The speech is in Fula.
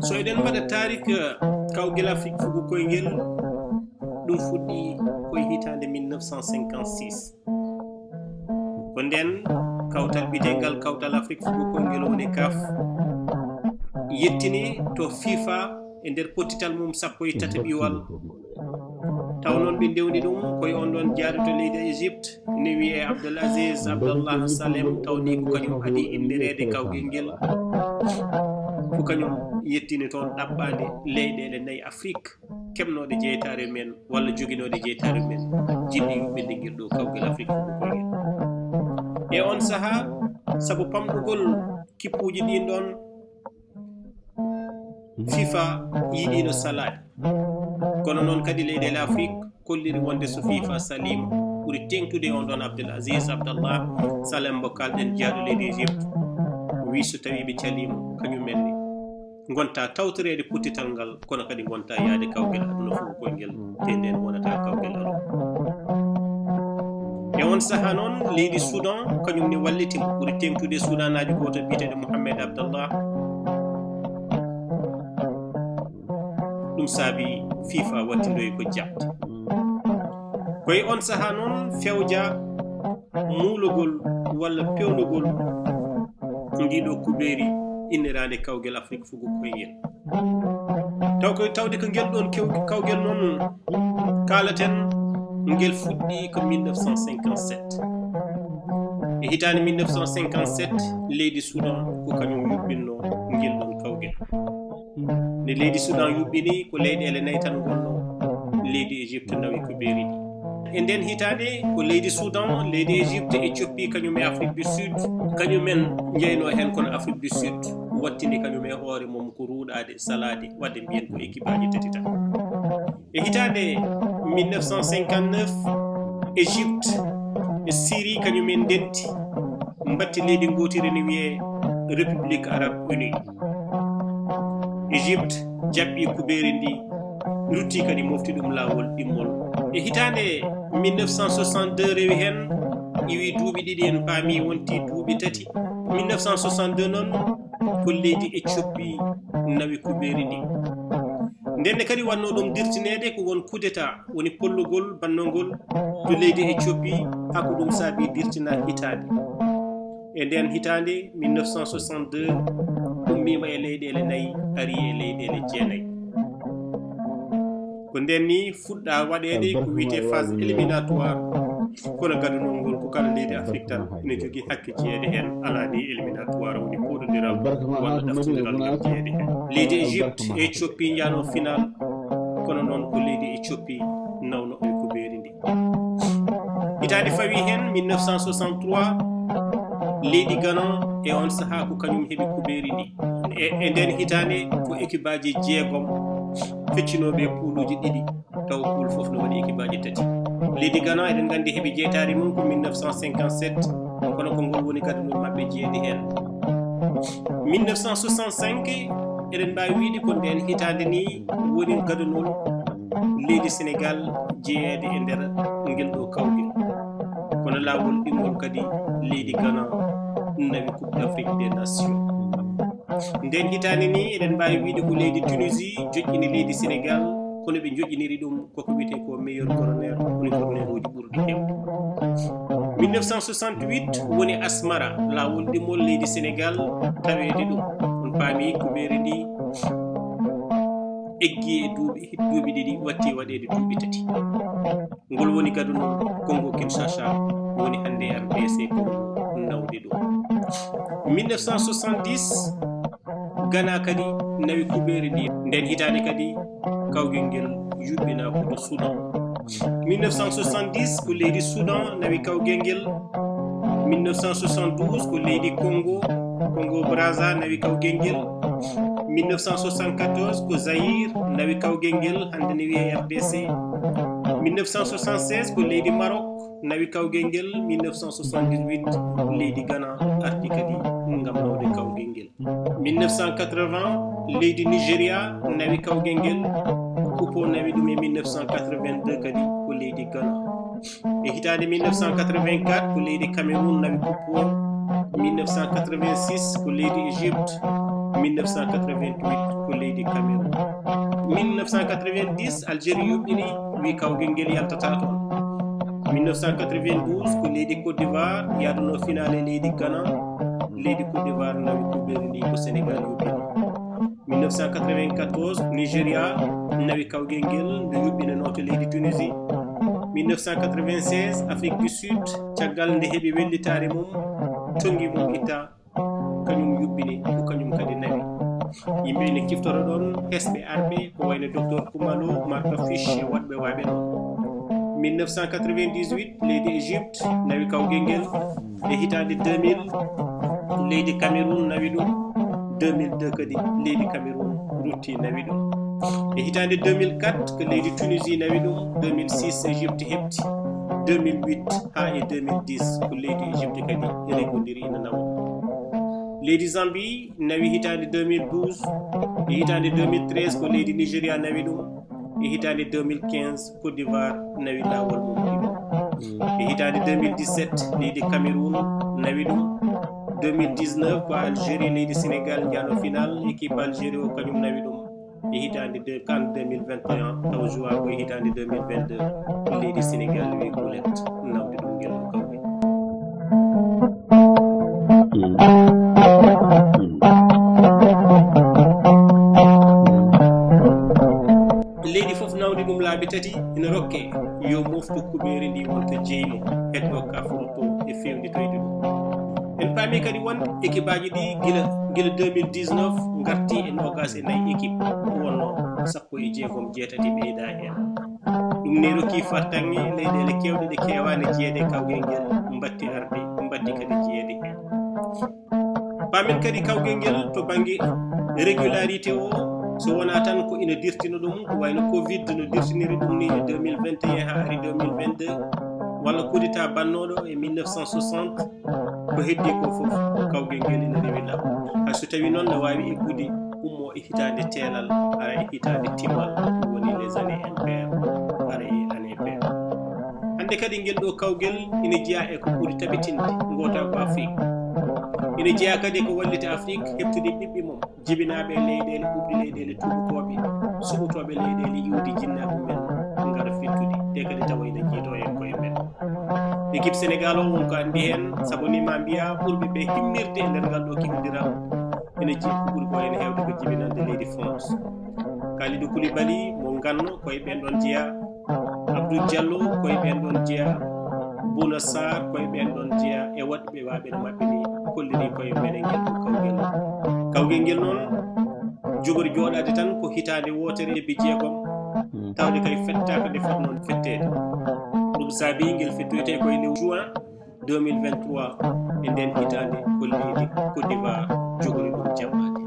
so eɗen mbaɗa tarik kawgel afrique fugo koyngel ɗum fuɗɗi koye hitande 1956 ko nden kawtal bitegal kawtal afrique fugo koyngel woni CAF yettini to FIFA e nder pottital mum sappo e tati ɓiwal taw noon ɓe ndewni ɗum koye on ɗon jaari to leydi Égypte ne wiye Abdelaziz Abdallah Salem tawni ko kañum adi innerede kawgel ngel ko kañum yettini toon ɗaɓɓade leyɗele nayi Afrique keɓnoɗe jeytare men walla joguinoɗe jeytare men jiɗɗi yuɓɓinde ngel ɗo kawgel Afrique fugo koyngel e on saaha saabu pamɗugol kippuji ɗin ɗon FIFA yiɗino salade kono noon kadi leyɗele Afrique kolliri wonde so FIFA salima ɓuri tengtude on ɗon Abdelaziz Abdallah Salem mo kalɗen jaaɗo leydi Égypte wi so tawi ɓe calima kañumen ni gonta tawtorede pottital ngal kono kadi gonta yaade kawgel aduna fugo koyngel te nden wonata kawgel alo e on saaha noon leydi Soudan kañum ne wallitima ɓuri tengtude Soudan aji goto biyeteɗo Mohamed Abdallah ɗum saabi FIFA wattidoyi ko jabde koye on saaha noon fewja muulugol walla pewnugol ndiɗo kuɓeeri innirande kawgel Afrique fugo koyngel taw ko tawde ko ngel ɗon kawgel noon kalaten ngel fuɗɗi ko 1957 e hitande 1957 leydi Soudan ko kañum yuɓɓinno ngel ɗon kawgel nde leydi Soudan yuɓɓini ko leyɗele nayi tan gonno leydi Égypte nawi ko ɓeeri ɗi e nden hitande ko leydi Soudan leydi Égypte Éthiopie kañum e Afrique du Sud kañumen jeyno hen kono Afrique du Sud wattini kañum e hoore mum ko ruuɗade salade wadde mbiyen ko équipe aji tati tan e hitande 1959 Égypte e Syrie kañumen ndenti mbatti leydi gotiri ne wiye République Arabe Unie Égypte jaɓɓi kuɓeeri ndi lutti kadi mofti ɗum laawol ɗimmol e hitande 1962 rewi hen iwi duuɓi ɗiɗi en paami wonti duuɓi tati 1962 noon ko leydi Éthiopie nawi kuɓeeri ndi ndenne kadi wanno ɗum dirtinede ko won coup d'état woni pollugol bannogol to leydi Éthiopie hakko ɗum saabi dirtina hitande e nden hitande 1962 ummima e leyɗele nayi ari e leyɗele jeenayi ko nden ni fuɗɗa waɗede ko wiyete phase éliminatoire kono gadunol ngol ko kala leydi Afrique tan ene jogui hakke jeeyede hen ala ni éliminatoire woni poɗodiral walla daftodiral ngam jeeyede hen leydi Égypte e Éthiopie jano final kono noon ko leydi Éthiopie nawno e ko ɓeeri ndi hitande fawi hen 1963 leydi Ghana e on saaha ko kañum heeɓi kuɓeeri ndi e nden hitande ko équipe aji jeegom feccinoɓe pouluji ɗiɗi taw poul foof no waɗi équipe aji tati leydi Ghana eɗen gandi heeɓi jeytari mum ko 1957 kono ko ngol woni gadunol mabɓe jeeyedi hen 1965 eɗen mbawi wiide ko nden hitande ni woni gadunol leydi Sénégal jeeyede e nder ngel ɗo kawgel kono laawol ɗimmol kadi leydi Ghana nawi coupe d'Afrique des nations nden hitande ni eɗen mbawi wiide ko leydi Tunisie joƴƴini leydi Sénégal kono ɓe joƴƴiniri ɗum koko wiyete ko meilleur corner woni corner uji ɓurɗi hewde 1968 woni Asmara laawol ɗimmol leydi Sénégal tawede ɗum on paami ko ɓeeri ndi eggi e duuɓi ɗiɗi watti waɗede duuɓi tati ngol woni gadunol Congo Kinshasa woni hande RDC Congo nawde ɗum 1970 Ghana kadi nawi kuɓeeri ndi nden hitande kadi kawgel ngel yuɓɓina ko to Soudan 1970 ko leydi Soudan nawi kawgel ngel 1972 ko leydi Congo Brazza nawi kawgel ngel 1974 ko Zaïre nawi kawgel ngel hande ne wiye RDC. 1976 ko leydi Maroc nawi kawgel ngel. 1978 leydi Ghana arti kadi ngam nawde kawgel ngel. 1980 leydi Nigeria nawi kawgel ngel. Kupo nawi ɗum e 1982 kadi ko leydi Ghana. E hitande 1984 ko leydi Cameroun nawi kupo. 1986 ko leydi Égypte. 1988 ko leydi Cameroun. 1990 Algérie yuɓɓini wi kawgel ngel yaltata toon. 1992 ko leydi Côte d'Ivoire yaduno finale leydi Ghana. Leydi Côte d'Ivoire nawi kuɓeri ndi ko Sénégal yuɓɓini. 1994 Nigeria nawi kawgel ngel nde yuɓɓinano to leydi Tunisie. 1996 Afrique du Sud caggal nde heɓi wellitare mum tongi mum itta kañum yuɓɓini ko kañum kadi nawi. Yimɓe ne kiftoro ɗon hesɓe arɓe ko wayno docteur Koumalo marka fiche waɗɓe waɓe ɗon. 1998 leydi Égypte nawi kawgel ngel. E hitande 2000 leydi Cameroun nawi ɗum. 2002 kadi leydi Cameroun rutti nawi ɗum. E hitande 2004 ko leydi Tunisie nawi ɗum. 2006 Égypte heɓti. 2008 ha e 2010 ko leydi Égypte kadi regodiri ina nawa. Leydi Zambie nawi hitande 2012. E hitande 2013 ko leydi Nigeria nawi ɗum. E hitande 2015 Côte d'Ivoire nawi lawol mum ɗiɗo. E hitande 2017 leydi Cameroun nawi ɗum. 2019 ko Algérie leydi Sénégal jano final. Équipe Algérie o kañum nawi ɗum. E hitande CAN 2021 taw joua ko e hitande 2022 leydi Sénégal wi gulet nawde ɗum ngel ɗo kawɓe. Leydi fof nawdi ɗum laabi tati ina rokke yo moftu kuɓeri ndi wonto jeymo heddo ka furto e fewnitoyde ɗum. En paami kadi won équipe aji ɗi gila 2019 garti e 24 équipe wonno 16 ɓeyda hen. ɗum ne rokki fartange leyɗele kewɗe ɗe kewani jeeyede kawgel ngel mbatti arde mbatti kadi jeeyede hen. Paamen kadi kawgel ngel to banggue régularité o so wona tan ko ina dirtino ɗum ko wayno Covid no dirtiniri ɗum ni e 2021 ha ari 2022 walla kudita bannoɗo e 1960 ko heddi ko fof kawgel ngel ina rewi law. hay so tawi noon ne wawi eggude ummo e hitande teelal ara e hitande timmal woni les années impair ara e année pair. Hande kadi ngel ɗo kawgel ina jeeya e ko ɓuri tabitinde gota ko Afrique. Ina jeeya kadi ko wallita Afrique heɓtude ɓiɓɓe mum jibinaɓe leyɗele ɓuɓɗi leyɗele tubakoɓe suɓotoɓe leyɗele iwdi jinnaɓe men ngara fittude te kadi tawa ina jiito hen koye men. Équipe Sénégal o wonko andi hen saabu ni ma mbiya ɓurɓe ɓe himmirde e nder ngal ɗo kiwidiral ene jii ko ɓuuri ko hen hewde ko jibinande leydi France. Kalidou Koulibaly mo ganno koye ɓen ɗon jeeya. Abdou Diallo koye ɓen ɗon jeeya. Bouna Sarr koye ɓen ɗon jeeya e waɗɓe waɓe no mabɓe ni kolliri koye menen ngel ɗo kawgel ngel noon jogori joɗade tan ko hitande wotere lebbi jeegom tawde kay fettaka nde foti noon fettede. ɗum saabi ngel fettoyte koye nde juin 2023 e nden hitande ko leydi Côte d'Ivoire jogori ɗum jaɓɓade.